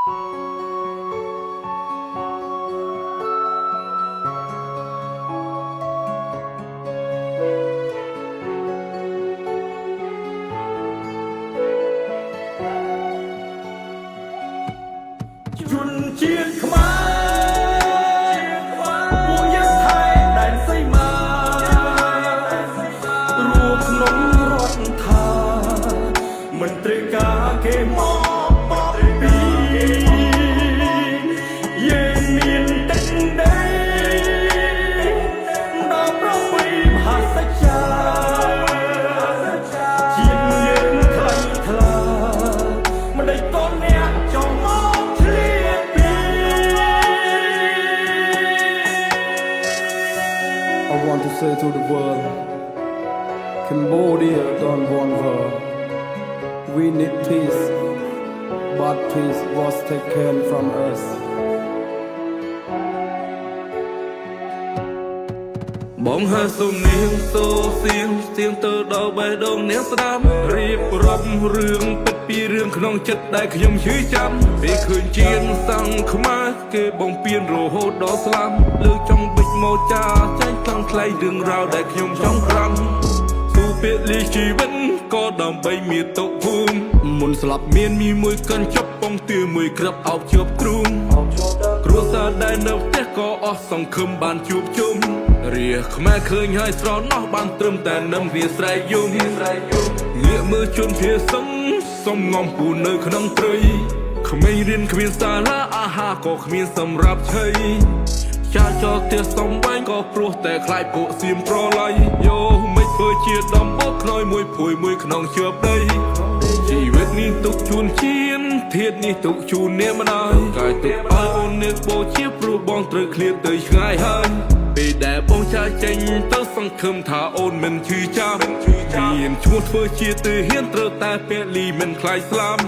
Chun chiên khmaiពួកយើងថៃដែនសីមារួបក្នុងរដ្ឋថាមន្ត្រីការគេមកបបពីយើងមានទឹកដីដល់ប្រពៃមហាសច្ចាជាតិយើងថ្លៃថ្លាមិនដេចតនអ្នកចង់មក I want to say to the world, Cambodia don't want war. We need peace, but peace was taken from us. បងហើសុំនាងសូសៀងទៀងទៅដល់បេះដូងនាងស្ដាប់រៀបរាប់រឿងពិតពីរឿងក្នុងចិត្តដែលខ្ញុំឈឺចាំពេលឃើញជាងសង្ឃខ្មែរគេបំពេញរហូតដល់ស្លាប់លើចង់បិចមកចាចាញ់ខ្លាំងខ្លាយរឿងរ៉ាវដែលខ្ញុំចង់ក្រាំទូពេលីជីវិតក៏ដើម្បីមានទុកភូមិមុនស្លាប់មានមីមួយកញ្ចប់បងទឿមួយក្របអោបជាប់ទ្រូងគ្រួសារដែលនៅផ្ទះក៏អស់សង្ឃឹមបានជួបជុំរាខ្មែរឃើញហើយស្រណោះបានត្រឹមតែនឹមវាស្រែកយំងាកមើលជនភាសុំងំពូនៅក្នុងព្រៃក្មេងរៀនគ្មានសាលាអាហារក៏គ្មានសម្រាប់ឆីចាចោលផ្ទះសំវែងក៏ព្រោះតែខ្លាចពួកសៀមប្រឡ័យយោមិនធ្វើជាដំបូកខ្នើយមួយភួយមួយក្នុងជាប់ដីជីវិតនេះទុកជូនជៀនធាតនេះទុកជូនអ្នកម្ដាយកាយទុកឲ្យអូនអ្នកបូជាព្រោះបងត្រូវឃ្លាតទៅឆ្ងាយហើយពេលដែលបងចាស់ចេញទៅសង្ឃឹមថាអូនមិនឈឺចាប់មានឈ្មោះធ្វើជាទើហ៊ានត្រូវតែពលីមិនខ្លាចស្លាប់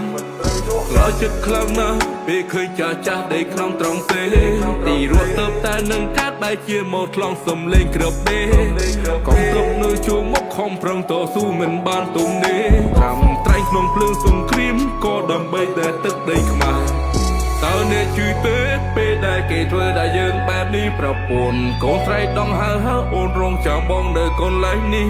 ខ្លោចចិត្តខ្លាំងណាស់ពេលឃើញចាស់ដេកក្នុងត្រង់សេទីរត់ទៅតែនឹងកាត់បែកជាមកថ្លង់សំលេងក្របដេកងទ័ពនៅជួរមុខខំប្រឹងតស៊ូមិនបានទុំទេតាមត្រែងក្នុងភ្លើងសង្គ្រាមក៏ដើម្បីតែទឹកដីខ្មែរតើអ្នកជួយទេពេលដែលគេធ្វើដល់យើងបែបនេះប្រពន្ធកូនស្រែកដងហើអូនរងចាំបងនៅកន្លែងនេះ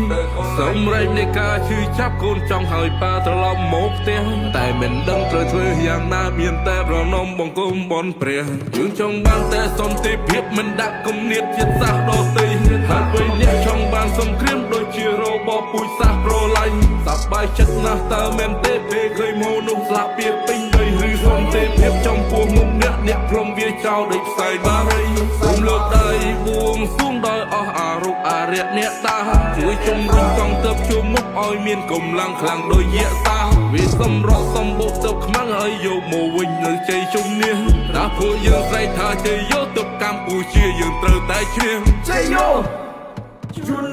សម្រេចនៃការឈឺចាប់កូនចង់ឲ្យប៉ាត្រឡប់មកផ្ទះតែមិនដឹងត្រូវធ្វើយ៉ាងណាមានតែប្រណមបង្គំបនព្រះយើងចង់បានតែសន្តិភាពមិនដាក់គំនិតជាតិសាសន៍ដទៃហើយពេលអ្នកចង់បានសង្គ្រាមដូចជារបបពូជសាសន៍ប្រឡាញ់សប្បាយចិត្តណាស់តើមែនទេពេលឃើញមនុស្សស្លាប់ពីពេញដីឬសន្តិភាពចំពោះមុខអ្នកព្រមវាចោលដូចផ្សែងបារីសូមលើកដៃបួងសួងដោយអស់អារុកអារៈអ្នកតាជួយជំរុញកងទ័ពជួមុខឲ្យមានកម្លាំងខ្លាំងដូចយក្សសាវាសម្រក់សម្បុកទ័ពខ្មាំងហើយយកមកវិញនៅជ័យជំនះតាពួកយើងស្រែកថាជ័យយោទ័ពកម្ពុជាយើងត្រូវតែឈ្នះជ័យយោជូន